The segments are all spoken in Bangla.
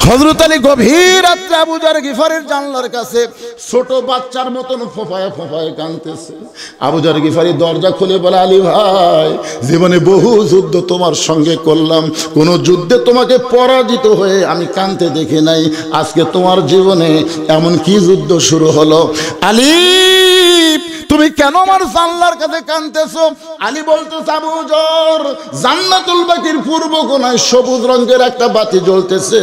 হযরত আলী গভীর রাত্রে আবু যর গিফারির জানলার কাছে ছোট বাচ্চার মতন ফোঁপায় ফোঁপায় কাঁদতেছে। আবু যর গিফারি দরজা খুলে বলে, আলী ভাই, জীবনে বহু যুদ্ধ তোমার সঙ্গে করলাম, কোন যুদ্ধে তোমাকে পরাজিত হয়ে আমি কাঁদতে দেখি নাই। আজকে তোমার জীবনে এমন কি যুদ্ধ শুরু হলো? আলী, তুমি কেন আমার জানলার কাছে কাঁদতেছো? আলী বলতেছে, আবু যর, জান্নাতুল বাকির পূর্ব কোণায় সবুজ রঙের একটা বাতি জ্বলতেছে,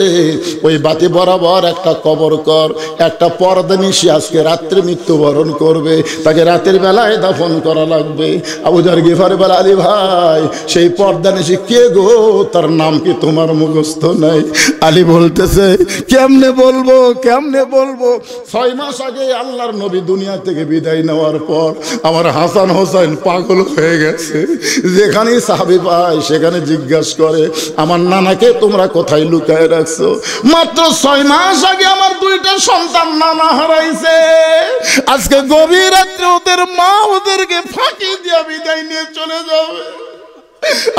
ওই বাতি বরাবর একটা কবর কর। একটা পর্দানিশী আজকে রাত্রে মৃত্যুবরণ করবে, তাকে রাতের বেলায় দাফন করা লাগবে। আবু যর গিফারি বলে, আলী ভাই, সেই পর্দানিশী কে গো? তার নাম কি তোমার মুখস্থ নাই? আলী বলতেছে, কেমনে বলবো, কেমনে বলবো? 6 মাস আগে আল্লাহর নবী দুনিয়া থেকে বিদায় নেওয়ার পর আমার হাসান হোসেন পাগল হয়ে গেছে। যেখানেই সাহাবী পায় সেখানে জিজ্ঞাসা করে, আমার নানাকে তোমরা কোথায় লুকায় রাখছো? মাত্র 6 মাস আগে আমার 2টা সন্তান নানা হারাইছে। আজকে গভীর রাত্রে ওদের মা ওদেরকে ফাঁকি দিয়ে বিদায় নিয়ে চলে যাবে।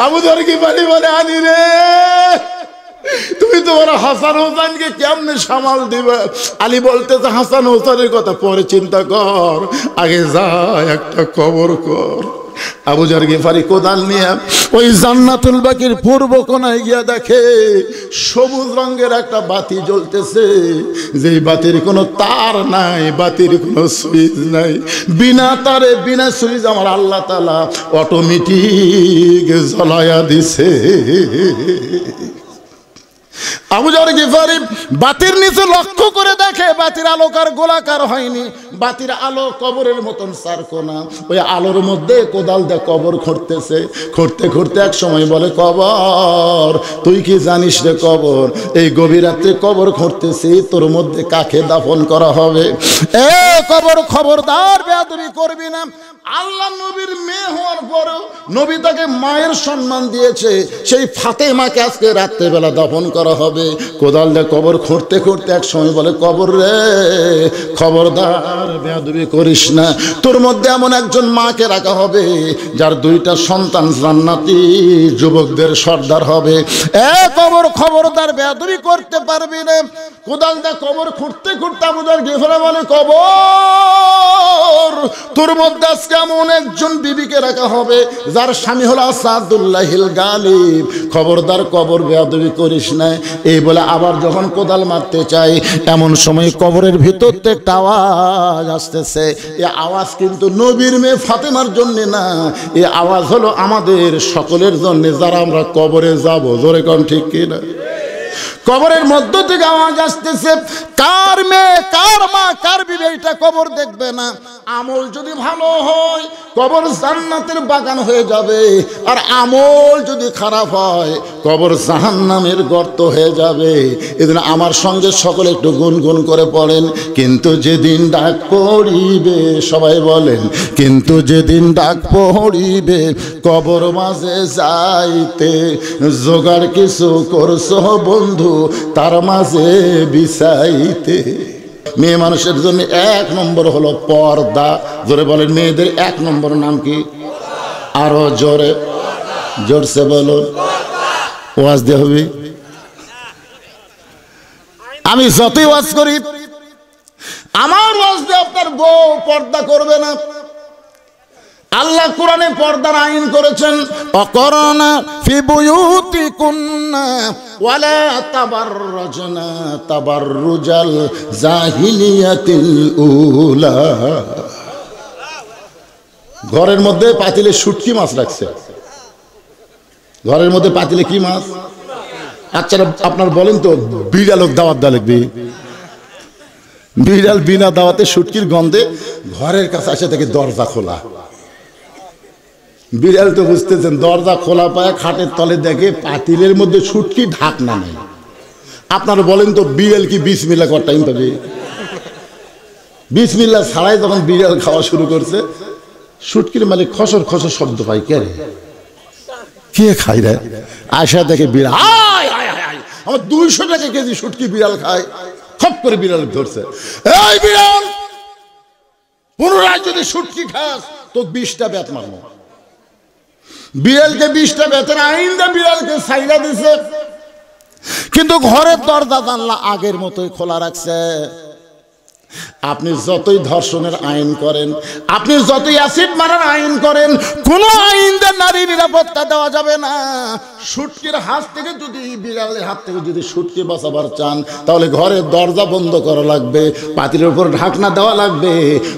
আবু যর গিফারি বলে, আলী রে, তুমি তোমার হাসান হোসেনকে কেমনে সামাল দিবে? আলী বলতেছে, হাসান হোসেনের কথা পরে চিন্তা কর, আগে যা একটা কবর কর। আবু যর গিফারি কোদাল নিয়ে ওই জান্নাতুল বাকির পূর্ব কোণায় গিয়া দেখে সবুজ রঙের একটা বাতি জ্বলতেছে, যেই বাতির কোনো তার নাই, বাতির কোনো সুইচ নাই। বিনা তারে বিনা সুইচ আমার আল্লাহ তাআলা অটোমেটিক জ্বলায়া দিছে। আবু যর গিফারি বাতির নিচে লক্ষ্য করে দেখে বাতির আলোকার গোলাকার হয়নি, বাতির আলো কবরের মতন চারকোনা। ওই আলোর মধ্যে কোদাল দিয়ে কবর খুঁড়তেছে। খুঁড়তে খুঁড়তে এক সময় বলে, কবর, তুই কি জানিস রে কবর, এই গভীর রাত্রে কবর খুঁড়তেছি, তোর মধ্যে কাকে দাফন করা হবে? এ কবর, খবরদার বেয়াদবি করবি না। আল্লাহ নবীর মেয়ে হওয়ার পরেও নবী তাকে মায়ের সম্মান দিয়েছে, সেই ফাতেমাকে আজকে রাত্রেবেলা দাফন করা হবে। কোদাল দিয়ে কবর খুঁড়তে খুঁড়তে এক সময় বলে, কবর রে, খবরদার বেয়াদবি করিস না, তোর মধ্যে এমন একজন মাকে রাখা হবে যার 2টা সন্তান জান্নাতি যুবকদের সর্দার হবে। এ কবর, খবরদার বেয়াদবি করতে পারবি না। কোদাল দিয়ে কবর খুঁড়তে খুঁড়তে আবু যর গিফারি বলে, কবর, তোর মধ্যে আজকে এমন একজন বিবিকে রাখা হবে যার স্বামী হলো আসাদুল্লাহিল গালিব, খবরদার কবর বেয়াদবি করিস না। এই বলে আবার যখন কোদাল মারতে চাই, এমন সময় কবরের ভিতর থেকে একটা আওয়াজ আসতেছে। এই আওয়াজ কিন্তু নবীর মেয়ে ফাতেমার জন্য না, এই আওয়াজ হলো আমাদের সকলের জন্য, যারা আমরা কবরে যাব। জোরে কোন ঠিক কিনা? কবরের মধ্য থেকে আওয়াজ আসতেছে, কার মেয়ে, কার মা, কার বিবি, এটা কবর দেখবে না। আমল যদি ভালো হয় কবর জান্নাতের বাগান হয়ে যাবে, আর আমল যদি খারাপ হয় কবর জাহান্নামের গর্ত হয়ে যাবে। এদিন আমার সঙ্গে সকলে একটু গুনগুন করে পড়েন, কিন্তু যেদিন ডাক পড়িবে, সবাই বলেন, কিন্তু যেদিন ডাক পড়িবে কবর মাঝে যাইতে, জোগাড় কিছু করছো বন্ধু তার মাঝে বিছাইতে। মেয়ে মানুষের জন্য 1 নম্বর হলো পর্দা। জোরে বলেন, মেয়েদের 1 নম্বর নাম কি? আরো জোরে, জোরসে বলুন, ওয়াজ দিয়ে হবে। আমি যতই ওয়াজ করি, আমার ওয়াজ দিয়ে আপনার বউ পর্দা করবে না। আল্লাহ কোরআনে পর্দার আইন করেছেন, অকরনা ফি বুয়ুতিকুন্না ওয়ালা তাবাররাজনা তাবাররুজাল জাহিলিয়াতিল উলা। ঘরের মধ্যে পাতিলে শুটকি মাছ রাখছে। ঘরের মধ্যে পাতিলে কি মাছ? আচ্ছা আপনার বলেন তো, বিড়ালক দাওয়াত দেওয়া লাগবে? বিড়াল বিনা দাওয়াতে শুটকির গন্ধে ঘরের কাছে আসে থেকে দরজা খোলা। বিড়াল তো বুঝতেছেন, দরজা খোলা পায় খাটের তলে দেখে পাতিলের মধ্যে শুটকি, ঢাকনা নেই। আপনারা বলেন তো, বিড়াল কি বিসমিল্লাহ করার টাইম পাবে? বিসমিল্লাহ ছাড়াই যখন বিড়াল খাওয়া শুরু করছে, শুটকির মালিক খসর খসর শব্দ পাই, কে রে, কে খাই রে? আয়সা দেখে বিড়াল, আমার 200 টাকা কেজি শুটকি বিড়াল খায়। খপ করে বিড়াল ধরছে, এই বিড়াল, পুনরায় যদি শুটকি খাস তো 20টা বেত মারবো। বিড়ালকে 20টা বেতের আইন দা বিড়ালকে সাইরা দিছে। কিন্তু ঘরের দরজা জানলা আগের মতোই খোলা রাখছে। আপনি যতই ধর্ষণের আইন করেন, আপনি যতই অ্যাসিড মারার আইন করেন, কোনো আইন দিয়ে নারী নিরাপত্তা দেওয়া যাবে না। শুটকির হাত থেকে যদি, বিড়ালের হাত থেকে যদি শুটকি বাঁচাবার চান, তাহলে ঘরের দরজা বন্ধ করা লাগবে, পাতিলের উপর ঢাকনা দেওয়া লাগবে।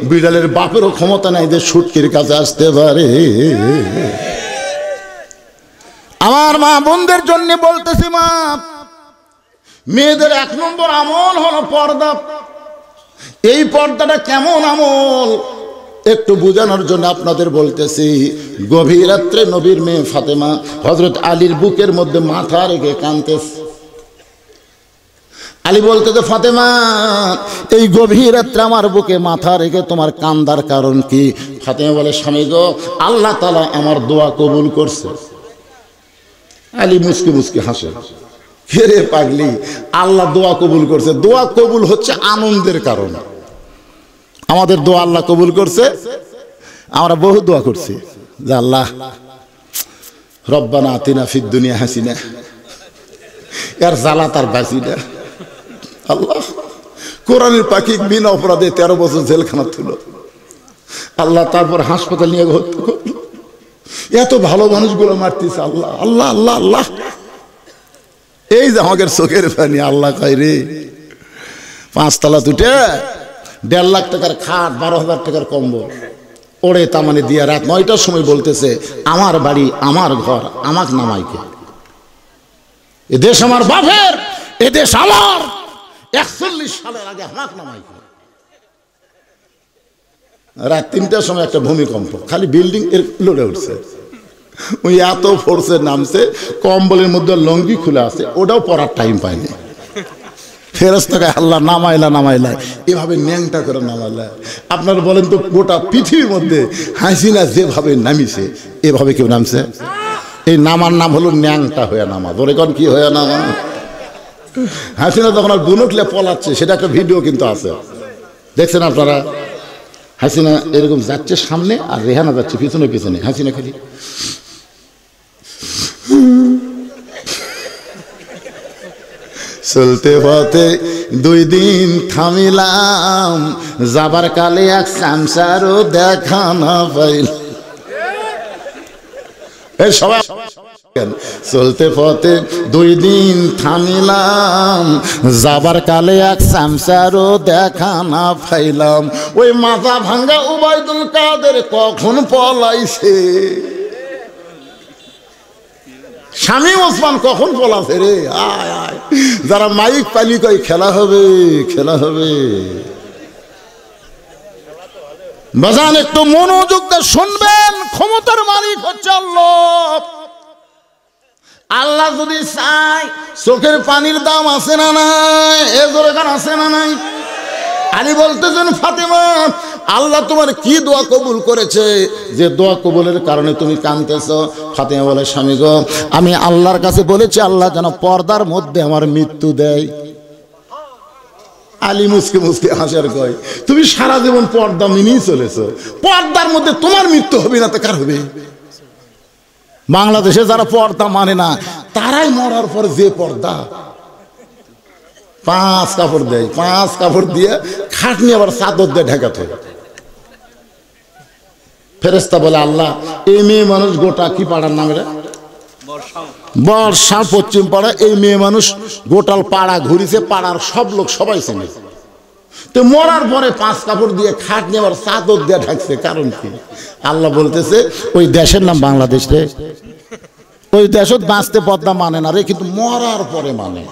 বিড়ালের বাপেরও ক্ষমতা নাই যে শুটকির কাছে আসতে পারে। আমার মা বোনদের জন্য বলতেছি, মা, মেয়েদের 1 নম্বর আমল হলো পর্দা। এই পর্দাটা কেমন আমল একটু বোঝানোর জন্য আপনাদের বলতেছি। গভীর রাত্রে নবীর মেয়ে ফাতেমা হযরত আলীর বুকের মধ্যে মাথা রেখে কাঁদতেছে। আলী বলতেছে, ফাতেমা, এই গভীর রাত্রে আমার বুকে মাথা রেখে তোমার কান্দার কারণ কি? ফাতেমা বলে, স্বামী গো, আল্লাহ তাআলা আমার দোয়া কবুল করছে। আলী মুচকি মুচকি হাসে, রে পাগলি, আল্লাহ দোয়া কবুল করছে। দোয়া কবুল হচ্ছে আনন্দের কারণ। আমাদের দোয়া আল্লাহ কবুল করছে। আমরা বহু দোয়া করছি যে আল্লাহ রব্বানা আতিনা ফিদ দুনিয়া হাসিনা, এর জ্বালা তার বাঁচি না। আল্লাহ কোরআনের পাখি বিনা অপরাধে 13 বছর জেলখানা তুল। আল্লাহ তারপর হাসপাতাল নিয়ে ভর্তি করলো। এত ভালো মানুষগুলো মারতেছে। আল্লাহ আল্লাহ আল্লাহ আল্লাহ। এই যে আমাদের চোখের পানি, আল্লাহ কয় রে, 5 তলা উঠে 1.5 লাখ টাকার খাট, 12,000 টাকার কম্বল ওড়ে তামানে দিয়ে রাত 9টার সময় বলতেছে, আমার বাড়ি, আমার ঘর, আমাক নামাইকে। এ দেশ আমার বাপের, এ দেশ আমার। 41 সালের আগে আমাক নামাইকে। রাত 3টার সময় একটা ভূমিকম্প, খালি বিল্ডিং এর লড়ে উঠছে। ওই এত ফোর্সে নামছে, কম্বলের মধ্যে লঙ্গি খুলে আছে, ওটাও পরার টাইম পায়নি। ফেরেশতাকে আল্লাহ নামাইলা নামাইলা, এভাবে ন্যাংটা করে নামাইলা। আপনারা বলেন তো, গোটা পৃথিবীর মধ্যে হাসিনা যেভাবে নামিছে, এভাবে কেউ নামছে? এই নামার নাম হলো ন্যাংটা হয়ে নামা। ধরে কোন কি হয়ে নামা? হাসিনা যখন আর বুনকলে পলাচ্ছে, সেটা একটা ভিডিও কিন্তু আছে, দেখছেন আপনারা? হাসিনা এরকম যাচ্ছে সামনে, আর রেহানা যাচ্ছে পিছনে পিছনে। হাসিনা খালি চলতে পথে 2 দিন থামিলাম, যাবার কালে এক সামসারও দেখা না পাইল। সবাই চলতে পথে 2 দিন থামিলাম, যাবার কালে এক সামসারও দেখা না পাইলাম। ওই মাথা ভাঙ্গা উবাইদুল কাদের কখন পলাইছে, শামীম ওসমান কখন পলাছে রে? আয় আয়, যারা মাইক পালি কই খেলা হবে, খেলা হবে। বাজান, একটু মনোযোগ দিয়ে শুনবেন। ক্ষমতার মালিক হচ্ছে আল্লাহ। আল্লাহ যদি চায়, চোখের পানির দাম আছে না নাই? এ জোরে গান আছে না নাই? আলী বলতেছেন, ফাতেমা, আল্লাহ তোমার কি দোয়া কবুল করেছে যে দোয়া কবুলের কারণে তুমি কাঁদতেছ? ফাতেমা বলে, স্বামী গো, আমি আল্লাহর কাছে বলেছি আল্লাহ যেন পর্দার মধ্যে আমার মৃত্যু দেয়। আলী মুসকে মুসকে হাসার কয়, তুমি সারা জীবন পর্দা মেনেই চলেছো, পর্দার মধ্যে তোমার মৃত্যু হবে না তো কার হবে? বাংলাদেশে যারা পর্দা মানে না, তারাই মরার পর যে পর্দা 5 কাপড় দেয়, 5 কাপড় দিয়ে খাট নিয়ে আবার চাদর দিয়ে ঢাকাতে। ফেরেশতা বলে, আল্লাহ, এই মেয়ে মানুষ গোটা কি পাড়ার নাম এটা? বর্ষা, পশ্চিম পাড়া। এই মেয়ে মানুষ গোটাল পাড়া ঘুরিছে, পাড়ার সব লোক সবাই চেনে। তো মরার পরে 5 কাপড় দিয়ে খাট নিয়ে আবার চাদর দিয়ে ঢাকছে, কারণ কি? আল্লাহ বলতেছে, ওই দেশের নাম বাংলাদেশ রে। ওই দেশত বাঁচতে পর্দা মানে না রে, কিন্তু মরার পরে মানে।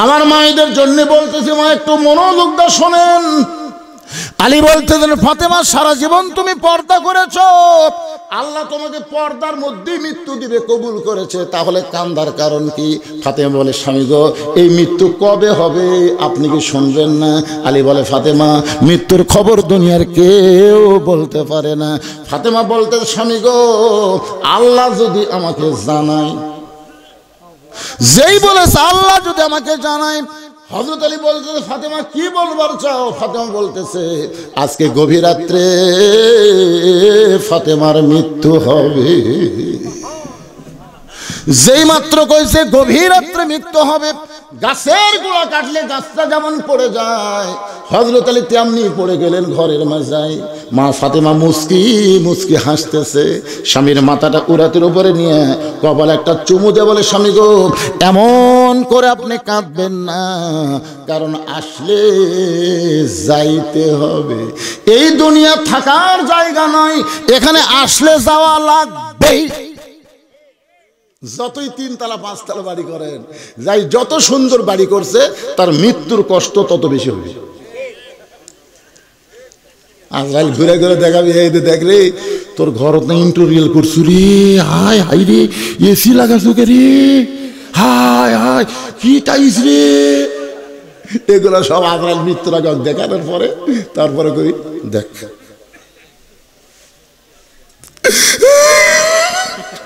আমার মায়েদের জন্য বলতেছি, মা, একটু মনোযোগ দিয়ে শোনেন। আলী বলতেছেন, ফাতেমা, সারা জীবন তুমি পর্দা করেছো, আল্লাহ তোমাকে পর্দার মধ্যেই মৃত্যু দিবে কবুল করেছে, তাহলে কান্দার কারণ কি? ফাতেমা বলে, স্বামী গো, এই মৃত্যু কবে হবে আপনি কি শুনবেন না? আলী বলে, ফাতেমা, মৃত্যুর খবর দুনিয়ার কেউ বলতে পারে না। ফাতেমা বলতে, স্বামী গো, আল্লাহ যদি আমাকে জানায়। যেই বলেছে আল্লাহ যদি আমাকে জানায়, হযরত আলী বলতেছে, ফাতেমা কি বলবার চাও? ফাতেমা বলতেছে, আজকে গভীর রাত্রে ফাতেমার মৃত্যু হবে। যেই মাত্র কইছে গভীর রাত্রে মৃত্যু হবে, গাছের গোড়া কাটলে গাছটা যেমন পড়ে যায়, হযরত আলী তেমনি পড়ে গেলেন ঘরের মাঝায়। মা ফাতেমা মুস্কি মুস্কি হাসতেছে, স্বামীর মাথাটা উরাতের উপরে নিয়ে কপালে একটা চুমু দিয়ে বলে, স্বামী গো, এমন করে আপনি কাঁদবেন না, কারণ আসলে যাইতে হবে। এই দুনিয়া থাকার জায়গা নয়, এখানে আসলে যাওয়া লাগবেই। যতই 3 তলা 5 তলা বাড়ি করেন, যাই যত সুন্দর বাড়ি করছে, তার মৃত্যুর কষ্ট তত বেশি হবে। আজরাইল ঘুরে ঘুরে দেখাবি, এই দেখ রে, তোর ঘর তো ইন্টেরিয়র করছু রে, হাই হাই রে, এসি লাগাছু কে রে, হাই হাই কি টাইস রে। এগুলো সব আজরাইল মৃত্যুর আগে দেখানোর পরে তারপরে করি, দেখ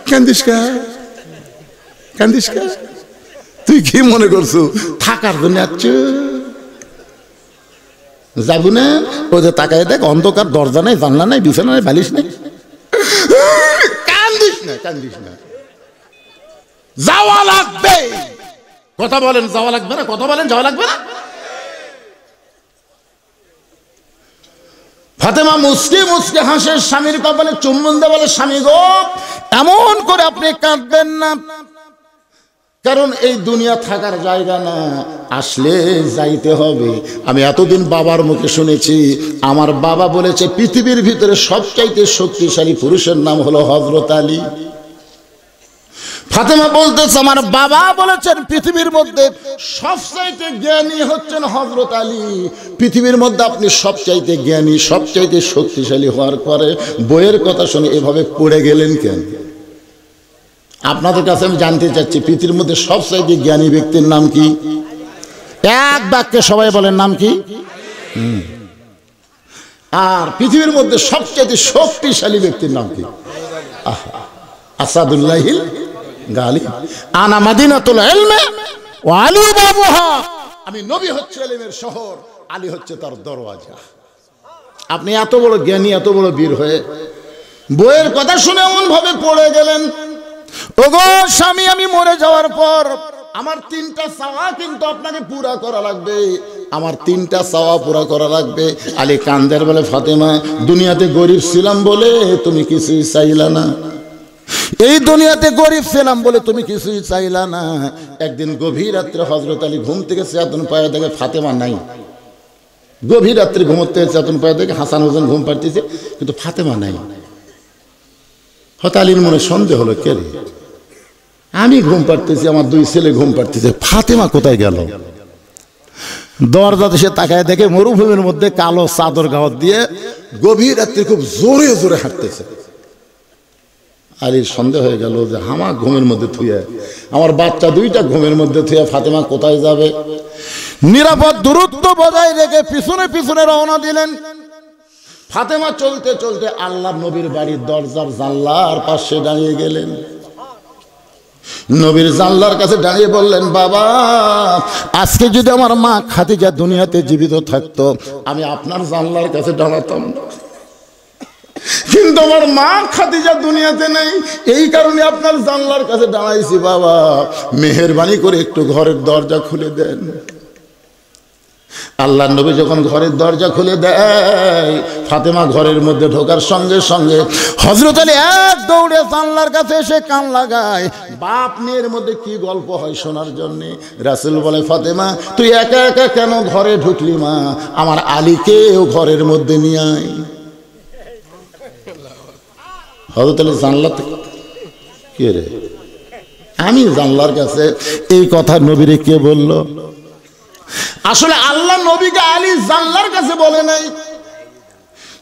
কান্দিস কা, কান্দিস কা, তুই কি মনে করছু থাকার জন্য আসছো? যাবো না, ও যে তাকায় দেখ, অন্ধকার, দরজা নাই, জানলা নাই, বিছানা নাই, বালিশ নাই। কান্দিস না, কান্দিস না, যাওয়া লাগবে। কথা বলেন যাওয়া লাগবে না, কথা বলেন যাওয়া লাগবে না। ফাতেমা মুস্কি মুস্কি হাসে, স্বামীর কপালে চুম্বন দিয়ে বলে, স্বামী গো, এমন করে আপনি কাঁদবেন না, কারণ এই দুনিয়া থাকার জায়গা না, আসলে যাইতে হবে। আমি এতদিন বাবার মুখে শুনেছি, আমার বাবা বলেছে পৃথিবীর ভিতরে সবচাইতে শক্তিশালী পুরুষের নাম হলো হযরত আলী। ফাতেমা বলতেছে, আমার বাবা বলেছেন পৃথিবীর মধ্যে সবচাইতে জ্ঞানী হচ্ছেন হযরত আলী। পৃথিবীর মধ্যে আপনি সবচাইতে জ্ঞানী, সবচাইতে শক্তিশালী হওয়ার পরে বইয়ের কথা শুনে এভাবে পড়ে গেলেন কেন? আপনাদের কাছে আমি জানতে চাচ্ছি, পৃথিবীর মধ্যে সবচাইতে জ্ঞানী ব্যক্তির নাম কি? এক বাক্যে সবাই বলেন, নাম কি? আর পৃথিবীর মধ্যে সবচাইতে শক্তিশালী ব্যক্তির নাম কি? আসাদুল্লাহিল গালিব। আনা মাদিনাতুল ইলমি ওয়া আলী বাবুহা। আমি নবী হচ্ছে ইলমের শহর, আলী হচ্ছে তার দরওয়াজা। আপনি এত বড় জ্ঞানী, এত বড় বীর হয়ে বইয়ের কথা শুনে এমন ভাবে পড়ে গেলেন। ওগো স্বামী, আমি মরে যাওয়ার পর আমার 3টা চাওয়া কিন্তু আপনাকে পুরা করা লাগবে, আমার 3টা চাওয়া পুরা করা লাগবে। আলী কান্দের বলে, ফাতেমা, দুনিয়াতে গরিব ছিলাম বলে তুমি কিছুই চাইলা না, এই দুনিয়াতে গরিব ছিলাম বলে তুমি কিছুই চাইলা না। একদিন গভীর রাত্রে হযরত আলী ঘুম থেকে চেতন পায়ে দেখে ফাতেমা নাই। গভীর রাত্রে ঘুমোতে চেতন পায়ে দেখে হাসান হোসেন ঘুম পাড়তেছে, কিন্তু ফাতেমা নাই। হযরত আলীর মনে সন্দেহ হলো, কে রে, আমি ঘুম পাড়তেছি, আমার 2 ছেলে ঘুম পাড়তেছে, ফাতেমা কোথায় গেল? দরজাতে সে তাকায় দেখে মরুভূমির মধ্যে কালো চাদর গাওয়াত দিয়ে গভীর রাত্রে খুব জোরে জোরে হাঁটতেছে। আলীর সন্দেহ হয়ে গেল যে আমার ঘুমের মধ্যে থুয়ে, আমার বাচ্চা 2টা ঘুমের মধ্যে থুয়ে ফাতেমা কোথায় যাবে? নিরাপদ দূরত্ব বজায় রেখে পিছনে পিছনে রওনা দিলেন। ফাতেমা চলতে চলতে আল্লাহর নবীর বাড়ির দরজার জানলার পাশে দাঁড়িয়ে গেলেন। নবীর জানলার কাছে দাঁড়িয়ে বললেন, বাবা, আজকে যদি আমার মা খাদিজা দুনিয়াতে জীবিত থাকতো, আমি আপনার জানলার কাছে দাঁড়াতাম না, কিন্তু আমার মা খাদিজা দুনিয়াতে নেই, এই কারণে আপনার জানলার কাছে দাঁড়াইছি। বাবা, মেহেরবানি করে একটু ঘরের দরজা খুলে দেন। আল্লাহর নবী যখন ঘরের দরজা খুলে দেয়, ফাতেমা ঘরের মধ্যে ঢোকার সঙ্গে সঙ্গে হযরত আলী এক দৌড়ে জানলার কাছে এসে কান লাগায়। বাপ মেয়ের মধ্যে কি গল্প হয় শোনার জন্য। রাসূল বলে, ফাতেমা, তুই একা একা কেন ঘরে ঢুকলি মা? আমার আলীকেও ঘরের মধ্যে নিয়ে আয়। হযরত আলী জানলা থেকে, কে রে, আমি জানলার কাছে, এই কথা নবীরে কে বলল? আসলে আল্লাহ নবীকে আলী জানলার কাছে বলে নাই।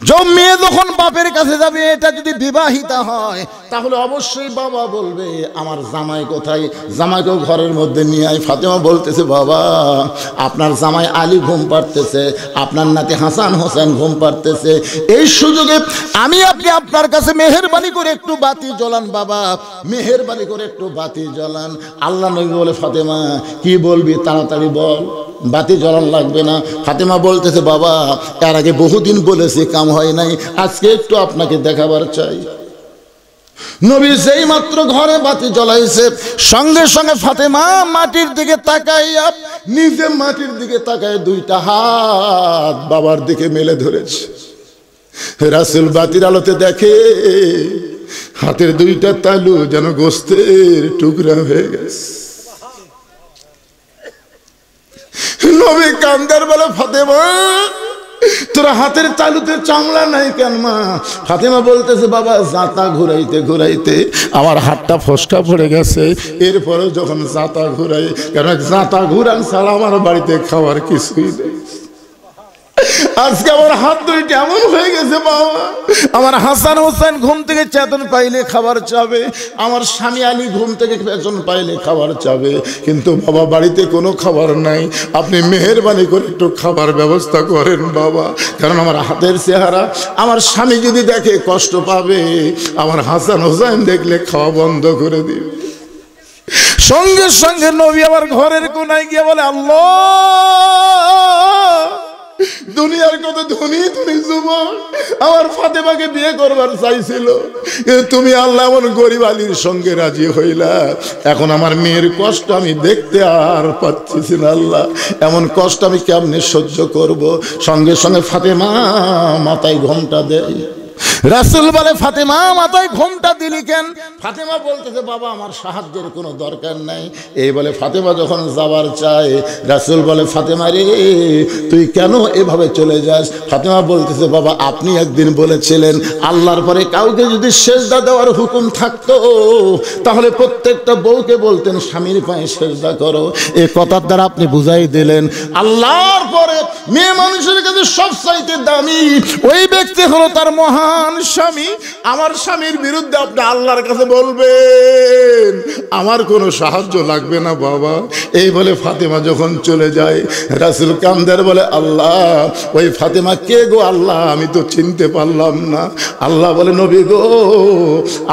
যে মেয়ে যখন বাপের কাছে যাবে, এটা যদি বিবাহিতা হয়, তাহলে অবশ্যই বাবা বলবে, আমার জামাই কোথায়? জামাইকেও ঘরের মধ্যে নিয়ে আয়। ফাতেমা বলতেছে, বাবা, আপনার জামাই আলী ঘুম পাড়তেছে, আপনার নাতি হাসান হোসেন ঘুম পাড়তেছে, এই সুযোগে আমি আপনি আপনার কাছে মেহেরবানি করে একটু বাতি জ্বলান বাবা, মেহেরবানি করে একটু বাতি জ্বলান। আল্লাহ নবী বলে, ফাতেমা, কি বলবি তাড়াতাড়ি বল, বাতি জ্বলান লাগবে না। ফাতেমা বলতেছে, বাবা, এর আগে বহুদিন বলেছি, কাম হয় নাই, আজকে একটু আপনাকে দেখাবার চাই। নবী যেই মাত্র ঘরে বাতি জ্বলাইছে সঙ্গে সঙ্গে ফাতেমা মাটির দিকে তাকাইয়া নিজে মাটির দিকে তাকায় দুইটা হাত বাবার দিকে মেলে ধরেছে। রাসূল বাতির আলোতে দেখে হাতের দুইটা তালু যেন গোস্তের টুকরা হয়ে গেছে। নবী কান্দার বলে, ফাতেমা তোরা হাতের তালুতে চামড়া নাই কেন মা? ফাতেমা বলতেছে, বাবা জাতা ঘুরাইতে ঘুরাইতে আমার হাতটা ফসকা পড়ে গেছে। এরপরে যখন জাতা ঘুরাই, কেন জাতা ঘুরান ছাড়া আমার বাড়িতে খাওয়ার কিছুই নেই। আজকে আমার হাত দুইটা এমন হয়ে গেছে বাবা, আমার হাসান হোসেন ঘুম থেকে চেতন পাইলে খাবার চাবে, আমার স্বামী আলী ঘুম থেকে চেতন পাইলে খাবার চাবে, কিন্তু বাবা বাড়িতে কোনো খাবার নাই। আপনি মেহেরবানি করে একটু খাবার ব্যবস্থা করেন বাবা, কারণ আমার হাতের চেহারা আমার স্বামী যদি দেখে কষ্ট পাবে, আমার হাসান হোসেন দেখলে খাওয়া বন্ধ করে দিবে। সঙ্গে সঙ্গে নবী আমার ঘরের কোনায় গিয়ে বলে, আল্লাহ দুনিয়ার কত ধনী ধনী যুবক আমার ফাতেমাকে বিয়ে করবার চাইছিল, কিন্তু তুমি আল্লাহ এমন গরিব আলীর সঙ্গে রাজি হইলা। এখন আমার মেয়ের কষ্ট আমি দেখতে আর পাচ্ছি না আল্লাহ, এমন কষ্ট আমি কেমনে সহ্য করব। সঙ্গে সঙ্গে ফাতেমা মাথায় ঘোমটা দেয়। রাসূল বলে, ফাতেমা মাথায় ঘোমটা দিলি কেন? ফাতেমা বলতেছে, বাবা আমার সাহায্যের কোনো দরকার নাই। এই বলে ফাতেমা যখন যাবার চায়, রাসূল বলে, ফাতেমা রে তুই কেন এভাবে চলে যাস? ফাতেমা বলতেছে, বাবা আপনি একদিন বলেছিলেন আল্লাহর পরে কাউকে যদি সেজদা দেওয়ার হুকুম থাকতো তাহলে প্রত্যেকটা বউকে বলতেন স্বামীর পায়ে সেজদা করো। এই কথার দ্বারা আপনি বুঝাই দিলেন আল্লাহর পরে মেয়ে মানুষের কাছে সবচাইতে দামি ওই ব্যক্তি হলো তার মহান স্বামী। আমার স্বামীর বিরুদ্ধে আপনি আল্লাহর কাছে বলবেন, আমার কোনো সাহায্য লাগবে না বাবা। এই বলে ফাতেমা যখন চলে যায়, রাসূল কান্দার বলে, আল্লাহ ওই ফাতেমা কে গো আল্লাহ? আমি তো চিনতে পারলাম না। আল্লাহ বলে, নবী গো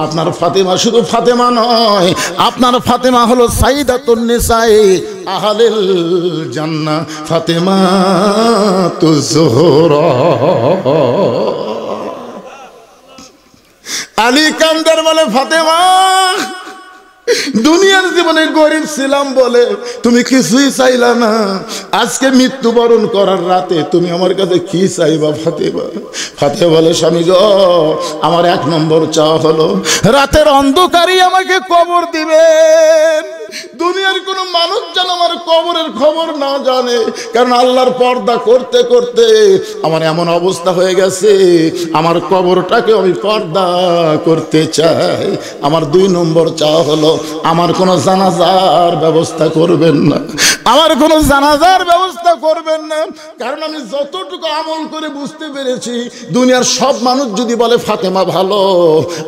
আপনার ফাতেমা শুধু ফাতেমা নয়, আপনার ফাতেমা হলো সাইয়্যিদাতুন নিসাই আহলিল জান্নাহ ফাতেমা তুজ জোহরা। আলী কান্দার বলে, ফাতেমা দুনিয়ার জীবনে গরিব ছিলাম বলে তুমি কিছুই চাইলা না, আজকে মৃত্যুবরণ করার রাতে তুমি আমার কাছে কি চাইবা ফাতেমা? ফাতেমা বলে, স্বামী গো আমার এক নম্বর চাওয়া হলো রাতের অন্ধকারই আমাকে কবর দিবেন। দুনিয়ার কোনো মানুষ যেন আমার কবরের খবর না জানে, কারণ আল্লাহর পর্দা করতে করতে আমার এমন অবস্থা হয়ে গেছে, আমার কবরটাকে আমি পর্দা করতে চাই। আমার দুই নম্বর চাওয়া হলো আমার কোনো জানাজার ব্যবস্থা করবেন না, আমার কোনো জানাজার ব্যবস্থা করবেন না। কারণ আমি যতটুকু আমল করে বুঝতে পেরেছি, দুনিয়ার সব মানুষ যদি বলে ফাতেমা ভালো,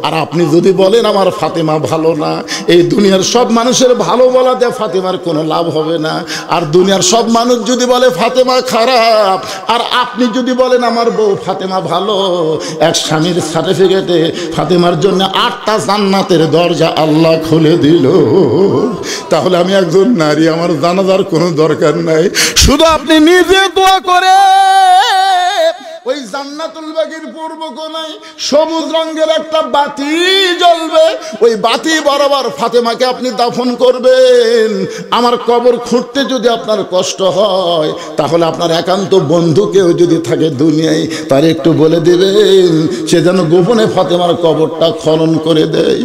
আর আপনি যদি বলেন আমার ফাতেমা ভালো না, এই দুনিয়ার সব মানুষের ভালো বলাতে ফাতেমার কোনো লাভ হবে না। আর দুনিয়ার সব মানুষ যদি বলে ফাতেমা খারাপ, আর আপনি যদি বলেন আমার বউ ফাতেমা ভালো, এক স্বামীর সার্টিফিকেটে ফাতেমার জন্য 8টা জান্নাতের দরজা আল্লাহ খুলে দিল। তাহলে আমি একজন নারী, আমার জানাজার কোনো দরকার নাই, শুধু আপনি নিজে দোয়া করে ওই জান্নাতুল বাগির পূর্ব কোণায় সবুজ রঙের একটা বাতি জ্বলবে, ওই বাতি বরাবর ফাতেমাকে আপনি দাফন করবেন। আমার কবর খুঁড়তে যদি আপনার কষ্ট হয়, তাহলে আপনার একান্ত বন্ধু কেউ যদি থাকে দুনিয়ায়, তার একটু বলে দিবেন সে যেন গোপনে ফাতেমার কবরটা খনন করে দেয়।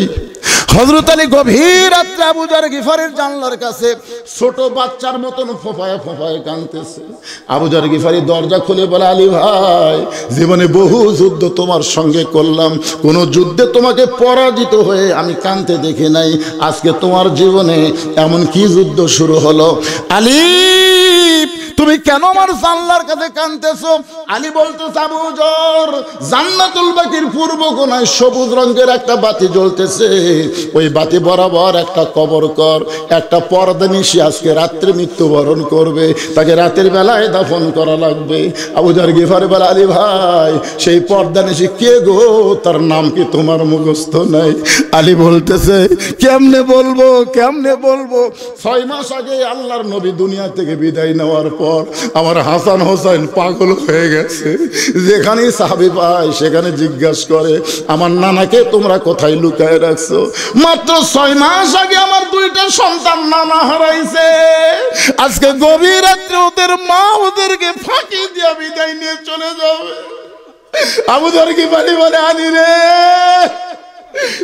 হযরত আলী গভীর রাত্রে আবু যর গিফারির জানলার কাছে ছোট বাচ্চার মতন ফোঁপায় ফোঁপায় কাঁদতেছে। আবু যর গিফারি দরজা খুলে বলে, আলী ভাই জীবনে বহু যুদ্ধ তোমার সঙ্গে করলাম, কোনো যুদ্ধে তোমাকে পরাজিত হয়ে আমি কাঁদতে দেখি নাই, আজকে তোমার জীবনে এমন কি যুদ্ধ শুরু হলো? আলী তুমি কেন আমার জানলার কাছে কাঁদতেছো? আলী বলতেছে, আবু যর জান্নাতুল বাকির পূর্ব কোণায় সবুজ রঙের একটা বাতি জ্বলতেছে, ওই বাতি বরাবর একটা কবর কর, একটা পর্দা নিশি আজকে রাত্রে মৃত্যুবরণ করবে, তাকে রাতের বেলায় দাফন করা লাগবে। আবু যর গিফারি বলে, আলী ভাই সেই পর্দা নিশি কে গো? তার নাম কি তোমার মুখস্থ নাই? আলী বলতেছে, কেমনে বলবো কেমনে বলবো? 6 মাস আগে আল্লাহর নবী দুনিয়া থেকে বিদায় নেওয়ার পর পর আমার হাসান হোসেন পাগল হয়ে গেছে। যেখানেই সাহাবী পায় সেখানে জিজ্ঞাসা করে, আমার নানাকে তোমরা কোথায় লুকায় রাখছো? মাত্র 6 মাস আগে আমার 2টা সন্তান নানা হারাইছে। আজকে গভীর রাত্রে ওদের মা ওদেরকে ফাঁকি দিয়ে বিদায় নিয়ে চলে যাবে। আবু যর গিফারি বলে, আলী রে,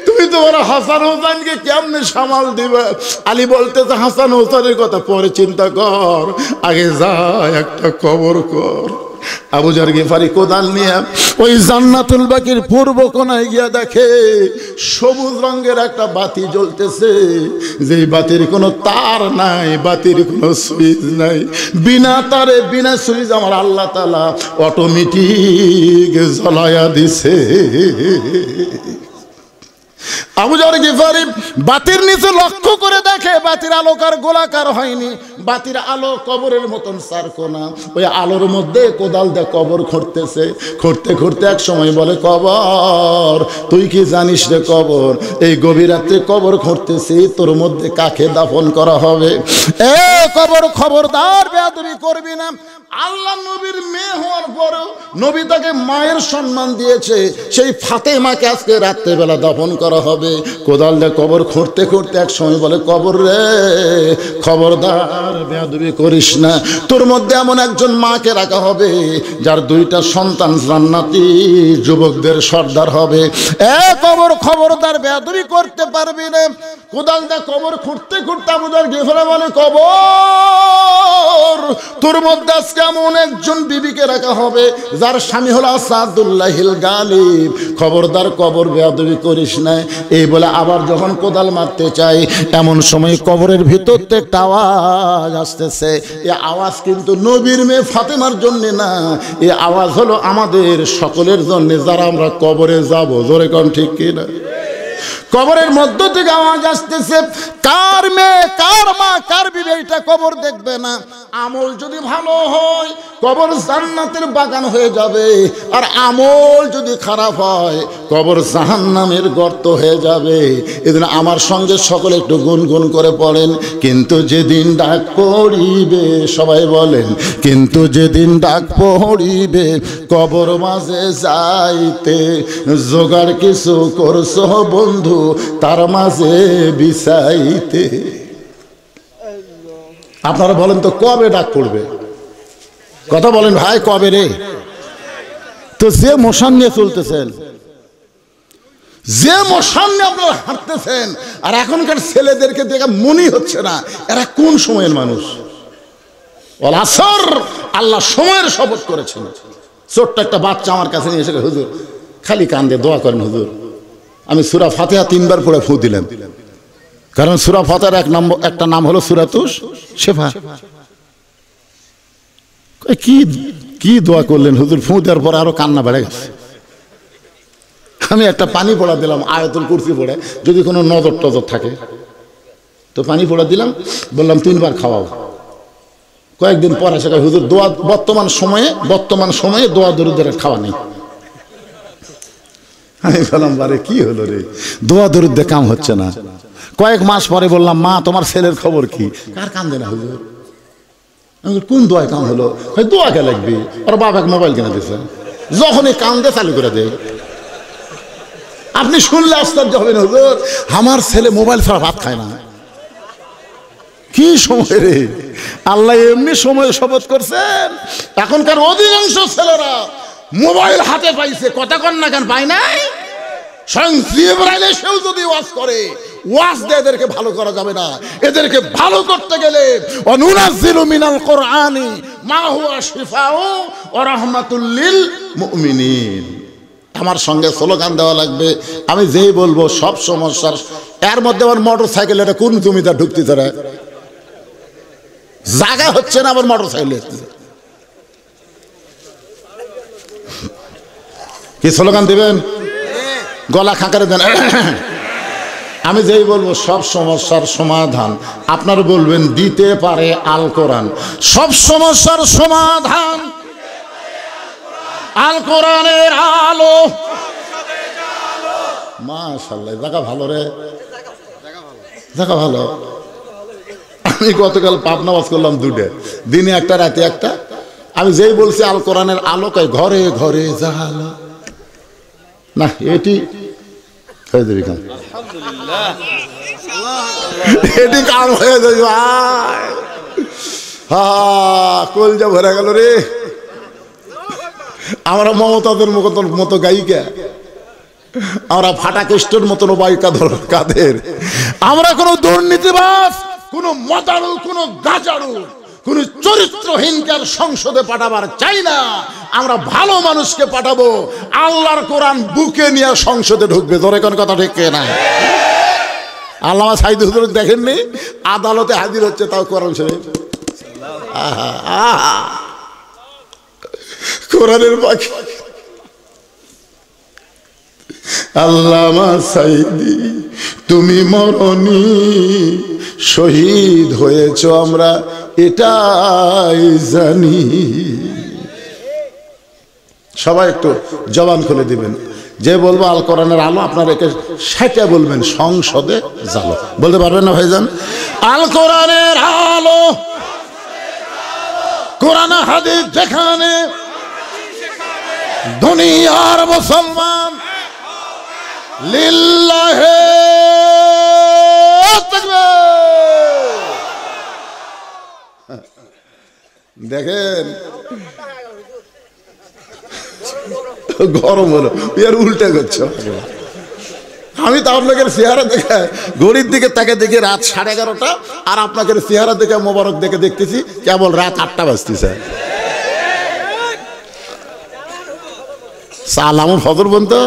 তুমি তোমার হাসান হোসেনকে কেমনে সামাল দিবে? আলী বলতেছে, হাসান হোসেনের কথা পরে চিন্তা কর, আগে যা একটা কবর কর। আবু যর গিফারি কোদাল নিয়ে ওই জান্নাতুল বাকির পূর্ব কোণায় গিয়া দেখে সবুজ রঙের একটা বাতি জ্বলতেছে, যেই বাতির কোনো তার নাই, বাতির কোনো সুইচ নাই। বিনা তারে বিনা সুইচ আমার আল্লাহ তাআলা অটোমেটিক জ্বলায়া দিছে। আবু যর গিফারি বাতির নিচে লক্ষ্য করে দেখে বাতির আলোকার গোলাকার হয়নি, বাতির আলো কবরের মতন চারকোনা। ওই আলোর মধ্যে কোদাল দিয়ে কবর খুঁড়তেছে। খুঁড়তে খুঁড়তে এক সময় বলে, কবর, তুই কি জানিস রে কবর, এই গভীর রাত্রে কবর খুঁড়তেছি, তোর মধ্যে কাকে দাফন করা হবে? এ কবর, খবরদার বেয়াদবি করবি না। আল্লাহ নবীর মেয়ে হওয়ার পরেও নবী তাকে মায়ের সম্মান দিয়েছে, সেই ফাতেমাকে আজকে রাত্রেবেলা দাফন করা হবে। কোদাল দিয়ে কবর খুঁড়তে খুঁড়তে এক সময় বলে, কবর রে, খবরদার বেয়াদবি করিস না, তোর মধ্যে এমন একজন মাকে রাখা হবে যার 2টা সন্তান জান্নাতি যুবকদের সর্দার হবে। এ কবর, খবরদার বেয়াদবি করতে পারবি না। কোদাল দিয়ে কবর খুঁড়তে খুঁড়তে আবু যর গিফারি বলে, কবর, তোর মধ্যে আজকে এমন একজন বিবিকে রাখা হবে যার স্বামী হলো আসাদুল্লাহিল গালিব, খবরদার কবর বেয়াদবি করিস না। এই বলে আবার যখন কোদাল মারতে চাই, এমন সময় কবরের ভিতর থেকে একটা আওয়াজ আসতেছে। এই আওয়াজ কিন্তু নবীর মেয়ে ফাতেমার জন্য না, এই আওয়াজ হলো আমাদের সকলের জন্য, যারা আমরা কবরে যাব। জোরে কোন ঠিক কিনা? কবরের মধ্য থেকে আওয়াজ আসতেছে, কার মেয়ে, কার মা, কার বিবি, এটা কবর দেখবে না। আমল যদি ভালো হয় কবর জান্নাতের বাগান হয়ে যাবে, আর আমল যদি খারাপ হয় কবর জাহান্নামের গর্ত হয়ে যাবে। এদিন আমার সঙ্গে সকলে একটু গুনগুন করে পড়েন, কিন্তু যেদিন ডাক পড়িবে, সবাই বলেন, কিন্তু যেদিন ডাক পড়িবে কবর মাঝে যাইতে, জোগাড় কিছু করছো বন্ধু তার মাঝে বিছাইতে। আপনারা বলেন তো কবে ডাক পড়বে? কথা বলেন ভাই, কবে রে? তো যে মোশন নিয়ে চলতেছেন, যে মোশন নিয়ে আপনারা হাঁটতেছেন, আর এখনকার ছেলেদেরকে দেখে মনে হচ্ছে না এরা কোন সময়ের মানুষ। ওয়াল আসর, আল্লাহ সময়ের শপথ করেছেন। ছোট্ট একটা বাচ্চা আমার কাছে নিয়ে এসে, হুজুর খালি কান্দে, দোয়া করেন হুজুর। আমি সূরা ফাতিহা 3 বার পড়ে ফু দিলাম, কারণ সূরা ফাতিহার একটা নাম হলো সূরাতুশ শিফা। কি কি দোয়া করলেন হুজুর? ফু দেওয়ার পর আরো কান্না বেড়ে গেছে। আমি একটা পানি পড়া দিলাম, আয়াতুল কুরসি পড়ে, যদি কোনো নজর টজর থাকে তো পানি পড়া দিলাম, বললাম 3 বার খাওয়াও। কয়েকদিন পর এসে হুজুর দোয়া, বর্তমান সময়ে দোয়া দরুদের খাওয়া নেই। আমি বললাম, বারে কি হলো রে, দোয়া দরুদ দিয়ে কাম হচ্ছে না। কয়েক মাস পরে বললাম, মা তোমার ছেলের খবর কি? কার কান্দে না হুজুর? কোন দোয়ায় কাম হলো? দোয়া কে লাগবে, আর বাবাকে মোবাইল কিনে দিচ্ছে, যখনই কান্দে চালু করে দেয়। আপনি শুনলে আশ্চর্য হবেন, হুজুর আমার ছেলে মোবাইল ছাড়া ভাত খায় না। কি সময় রে, আল্লাহ এমনি সময় শপথ করছেন। এখনকার অধিকাংশ ছেলেরা মোবাইল হাতে পাইছে, কথা কন না কেন? পায় নাই? স্বয়ং জিবরাইল এসেও যদি ওয়াজ করে, ওয়াজ দিয়ে এদেরকে ভালো করা যাবে না। এদেরকে ভালো করতে গেলে অনুনাজ্জিলু মিনাল কোরআনি মা হুয়া শিফাউ ওয়া রাহমাতুল লিল মুমিনিন। আমার সঙ্গে স্লোগান দেওয়া লাগবে। আমি যেই বলবো সব সমস্যার, এর মধ্যে আমার মোটর সাইকেল, এটা কোন জমিদার ঢুকতেছে রে? জায়গা হচ্ছে না, আবার মোটর সাইকেল কি স্লোগান দিবেন? গলা খাঁকারে দেন। আমি যেই বলবো সব সমস্যার সমাধান, আপনারা বলবেন দিতে পারে আল কোরআন। সব সমস্যার সমাধান আল কোরআনের আলো। মাশাআল্লাহ, জায়গা ভালো রে, জায়গা ভালো। আমি গতকাল পাবনা ওয়াজ করলাম দুটো, দিনে একটা রাতে একটা। আমি যেই বলছি আল কোরআনের আলোকায় ঘরে ঘরে জাহালো, না এটি হয়ে যাবে কাম, এটি কাম হয়ে যাবে ভাই। হা কলজা ভরে গেল রে। আমরা মমতাদের মতো গায়িকা, আমরা ফাটা কেষ্টর মতন বাইকা কাদের, আমরা কোনো দুর্নীতিবাজ, কোনো মদারু, কোনো গাজারু, কোন চরিত্রহীনকে সংসদে পাঠাবার চাই না। আমরা ভালো মানুষকে পাঠাবো, আল্লাহর কোরআন বুকে নিয়ে সংসদে ঢুকবে। ধরে কোন কথা ঠিক না? আল্লামা সাইদ হুজুর দেখেননি আদালতে হাজির হচ্ছে, তাও কোরআন শরীফ, কোরআনের পাখি। আল্লামা সাইদি তুমি মরনি, শহীদ হয়েছ আমরা এটাই জানি। সবাই একটু জবান খুলে দিবেন, যে বলবো আল কোরআনের আলো, আপনার একে সেটা বলবেন সংসদে জালো। বলতে পারবেন না ভাইজান? আল কোরআনের আলো, কোরআন হাদিস যেখানে, দুনিয়ার মুসলমান লিল্লাহে তাকবীর। দেখেন গরম হলো, এর উল্টে করছে। আমি তো আপনাকে চেহারা দেখে ঘড়ির দিকে তাকে দেখি রাত 11:30, আর আপনাকে চেহারা দেখে মোবারক দেখে দেখতেছি কেবল রাত 8টা বাজতেছে। সালাম ফজর বলতো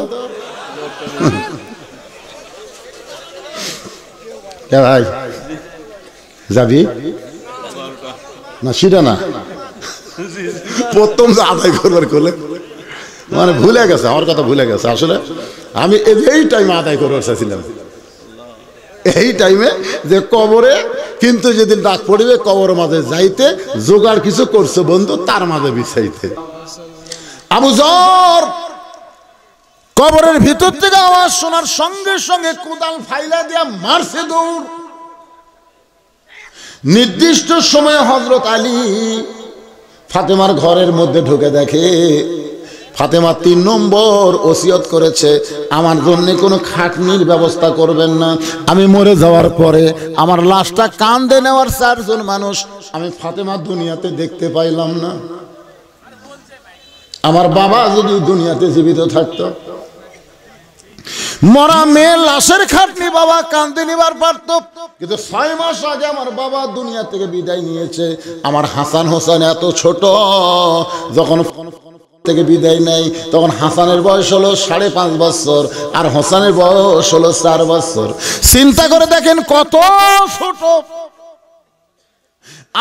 ভাই যাবি না? সেটা না, প্রথম যে আদায় করবার করলে মানে ভুলে গেছে, আমার কথা ভুলে গেছে। আসলে আমি এই টাইমে আদায় করবার চাইছিলাম, এই টাইমে যে কবরে, কিন্তু যেদিন ডাক পড়িবে কবর মাঝে যাইতে জোগাড় কিছু করছে বন্ধু, তার মাঝে বিছাইতে। আবু যর কবরের ভিতর থেকে আওয়াজ শোনার সঙ্গে সঙ্গে কোদাল ফাইলা দিয়া মারছে দৌড়। নির্দিষ্ট সময়ে হযরত আলী ফাতেমার ঘরের মধ্যে ঢুকে দেখে ফাতেমা 3 নম্বর ওসিয়ত করেছে, আমার জন্য কোনো খাটনির ব্যবস্থা করবেন না। আমি মরে যাওয়ার পরে আমার লাশটা কাঁধে নেওয়ার 4 জন মানুষ আমি ফাতেমা দুনিয়াতে দেখতে পাইলাম না। আমার বাবা যদি দুনিয়াতে জীবিত থাকতো, মরা মেয়ে লাশের খাটনি বাবা কাঁদে নিবার পারত, কিন্তু 6 মাস আগে আমার বাবা দুনিয়া থেকে বিদায় নিয়েছে। আমার হাসান হোসেন এত ছোট, যখন থেকে বিদায় নেয় তখন হাসানের বয়স হলো 5.5 বছর, আর হোসেনের বয়স হলো 4 বছর। চিন্তা করে দেখেন কত ছোট।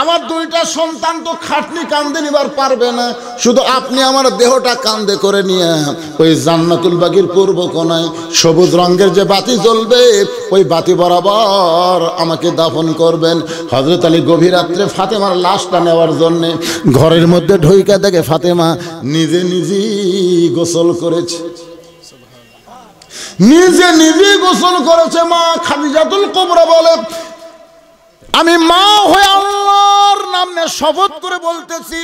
আমার 2টা সন্তান তো খাটনি কান্দে নিবার পারবে না, শুধু আপনি আমার দেহটা কান্দে করে নিয়ে ওই জান্নাতুল বাগির পূর্ব কোণায় সবুজ রঙের যে বাতি জ্বলবে, ওই বাতি বরাবর আমাকে দাফন করবেন। হযরত আলী গভীর রাত্রে ফাতেমার লাশটা নেওয়ার জন্যে ঘরের মধ্যে ঢুইকা দেখে ফাতেমা নিজে নিজেই গোসল করেছে, নিজে নিজেই গোসল করেছে। মা খাদিজাতুল কুবরা বলে, আমি মা হয়ে আল্লাহর নামে শপথ করে বলতেছি,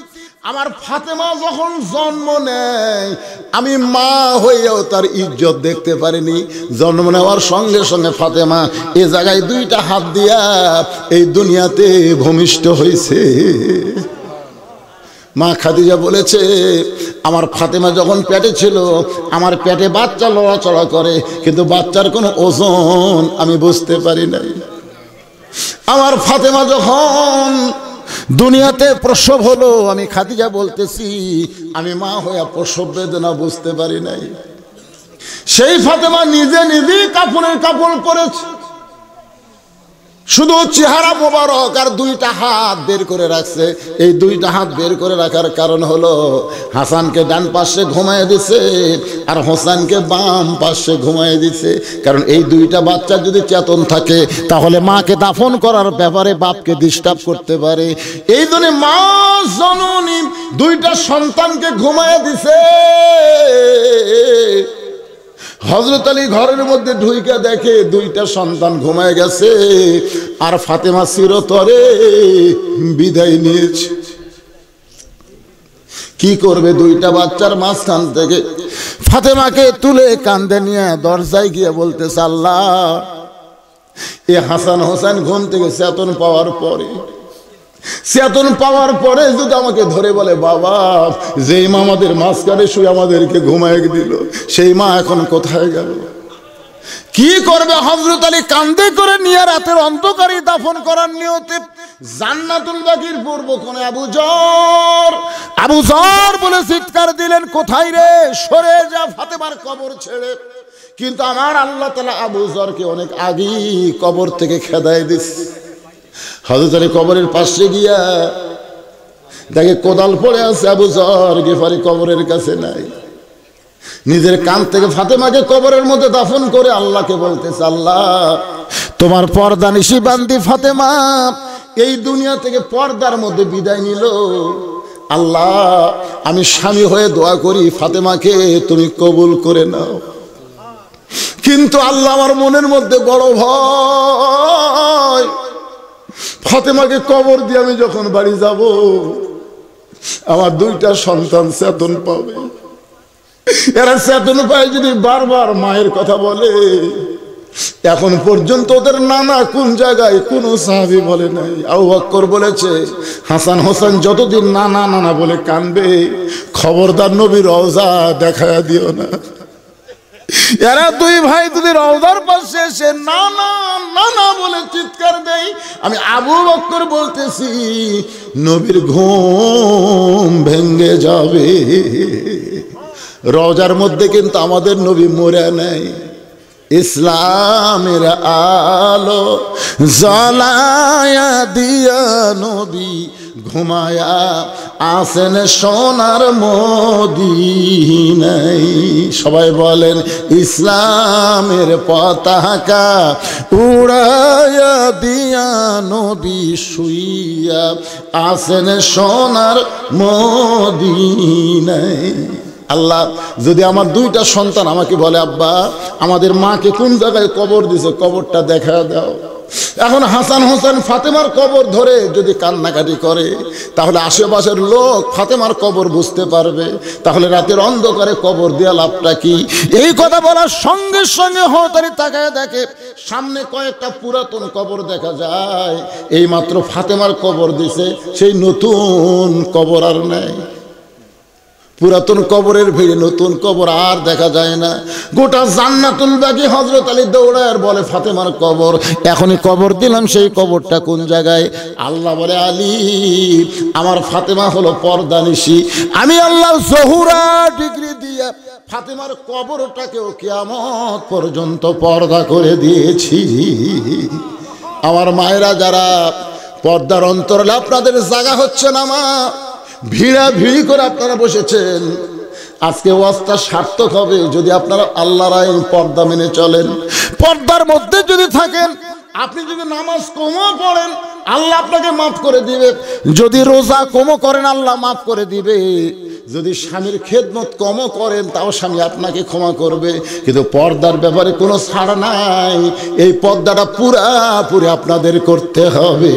আমার ফাতেমা যখন জন্ম নেয় আমি মা হয়েও তার ইজ্জত দেখতে পারিনি। জন্ম নেওয়ার সঙ্গে সঙ্গে ফাতেমা এ জায়গায় 2টা হাত দিয়া এই দুনিয়াতে ভূমিষ্ঠ হয়েছে। মা খাদিজা বলেছে, আমার ফাতেমা যখন পেটে ছিল আমার পেটে বাচ্চা লড়াচড়া করে, কিন্তু বাচ্চার কোনো ওজন আমি বুঝতে পারি নাই। আমার ফাতেমা যখন দুনিয়াতে প্রসব হলো, আমি খাদিজা বলতেছি আমি মা হয়ে প্রসব বেদনা বুঝতে পারি নাই। সেই ফাতেমা নিজে নিজেই কাপড়ের কাপড় পরেছে, শুধু চেহারা মোবারক আর 2টা হাত বের করে রাখছে। এই 2টা হাত বের করে রাখার কারণ হলো হাসানকে ডান পাশে ঘুমায় দিছে আর হোসেনকে বাম পাশে ঘুমায় দিছে, কারণ এই 2টা বাচ্চা যদি চেতন থাকে তাহলে মাকে দাফন করার ব্যাপারে বাপকে ডিস্টার্ব করতে পারে। এই জন্য মা জননী 2টা সন্তানকে ঘুমায় দিছে। হযরত আলী ঘরের মধ্যে ঢুইকা দেখে দুইটা সন্তান ঘুমায় গেছে, আর ফাতেমা চিরতরে বিদায় নিয়েছে। কি করবে? দুইটা বাচ্চার মাঝখান থেকে ফাতেমাকে তুলে কাঁধে নিয়ে দরজায় গিয়ে বলতেছে, আল্লাহ, এ হাসান হোসেন ঘুম থেকে চেতন পাওয়ার পরে যদি আমাকে ধরে বলে, বাবা, যেই মা আমাদের মাঝখানে শুয়ে আমাদেরকে ঘুমায় দিল, সেই মা এখন কোথায় গেল? কি করবে? হযরত আলী কাঁধে করে নিয়ে রাতের অন্ধকারে দাফন করার নিয়তে জান্নাতুল বাকির পূর্ব কোণে আবু যর বলে চিৎকার দিলেন, কোথায় রে? সরে যা ফাতেমার কবর ছেড়ে। কিন্তু আমার আল্লাহ তাআলা আবু যরকে অনেক আগেই কবর থেকে খেদায় দিচ্ছে। হযরত আলী কবরের পাশে গিয়া দেখে কোদাল পড়ে আছে, আবু যর গিফারি কবরের কাছে নাই। নিজের কান থেকে ফাতেমাকে কবরের মধ্যে দাফন করে আল্লাহকে বলতেছে, আল্লাহ, তোমার পর্দা নিশি বান্দি ফাতেমা এই দুনিয়া থেকে পর্দার মধ্যে বিদায় নিল। আল্লাহ, আমি স্বামী হয়ে দোয়া করি, ফাতেমাকে তুমি কবুল করে নাও। কিন্তু আল্লাহ, আমার মনের মধ্যে বড় ভয়, ফাতেমাকে কবর দিয়ে আমি যখন বাড়ি যাব, আমার দুইটা সন্তান চেতন পাবে। এরা চেতন পায় যদি বারবার মায়ের কথা বলে। এখন পর্যন্ত ওদের নানা কোন জায়গায় কোন সাহাবী বলে নাই। আবু বকর বলেছে, হাসান হোসেন যতদিন নানা নানা বলে কানবে, খবরদার নবীর রওজা দেখায়া দিও না। এরা দুই ভাই যদি রওজার পাশে এসে নানা নানা বলে চিৎকার দেয়, আমি আবু বকর বলতেছি, নবীর ঘুম ভেঙে যাবে। রওজার মধ্যে কিন্তু আমাদের নবী মরে নাই। ইসলামের আলো জ্বালায়া দিয়া নবী ঘুমায়া আসেন সোনার মদিনায়। সবাই বলেন, ইসলামের পতাকা উড়ায়া দিয়া নবী শুইয়া আসেন সোনার মদিনায়। আল্লাহ, যদি আমার দুইটা সন্তান আমাকে বলে, আব্বা, আমাদের মাকে কোন জায়গায় কবর দিছে, কবরটা দেখা দাও। এখন হাসান হোসেন ফাতেমার কবর ধরে যদি কান্নাকাটি করে, তাহলে আশেপাশের লোক ফাতেমার কবর বুঝতে পারবে। তাহলে রাতের অন্ধকারে কবর দেওয়া লাভটা কি? এই কথা বলার সঙ্গে সঙ্গে হতারি তাকায় দেখে সামনে কয়েকটা পুরাতন কবর দেখা যায়। এই মাত্র ফাতেমার কবর দিছে, সেই নতুন কবর আর নাই। পুরাতন কবরের ভিড়ে নতুন কবর আর দেখা যায় না। গোটা জান্নাতুল বাকি হযরত আলী দৌড়ায় আর বলে, ফাতেমার কবর, এখনই কবর দিলাম, সেই কবরটা কোন জায়গায়? আল্লাহ বলে, আলী, আমার ফাতেমা হলো পর্দানিশী। আমি আল্লাহ জহুরা ডিগ্রি দিয়ে ফাতেমার কবরটাকেও কিয়ামত পর্যন্ত পর্দা করে দিয়েছি। আমার মায়েরা যারা পর্দার অন্তরালে, আপনাদের জায়গা হচ্ছে না মা, ভিড়ি করে আপনারা বসেছেন। আজকে ওয়াজটা সার্থক হবে যদি আপনারা আল্লাহর আইন পর্দা মেনে চলেন। পর্দার মধ্যে যদি থাকেন, আপনি যদি নামাজ কমও পড়েন, আল্লাহ আপনাকে মাফ করে দিবে। যদি রোজা কমও করেন, আল্লাহ মাফ করে দিবে। যদি স্বামীর খেদমত কমও করেন, তাও স্বামী আপনাকে ক্ষমা করবে। কিন্তু পর্দার ব্যাপারে কোনো ছাড় নাই। এই পর্দাটা পুরাপুরি আপনাদের করতে হবে।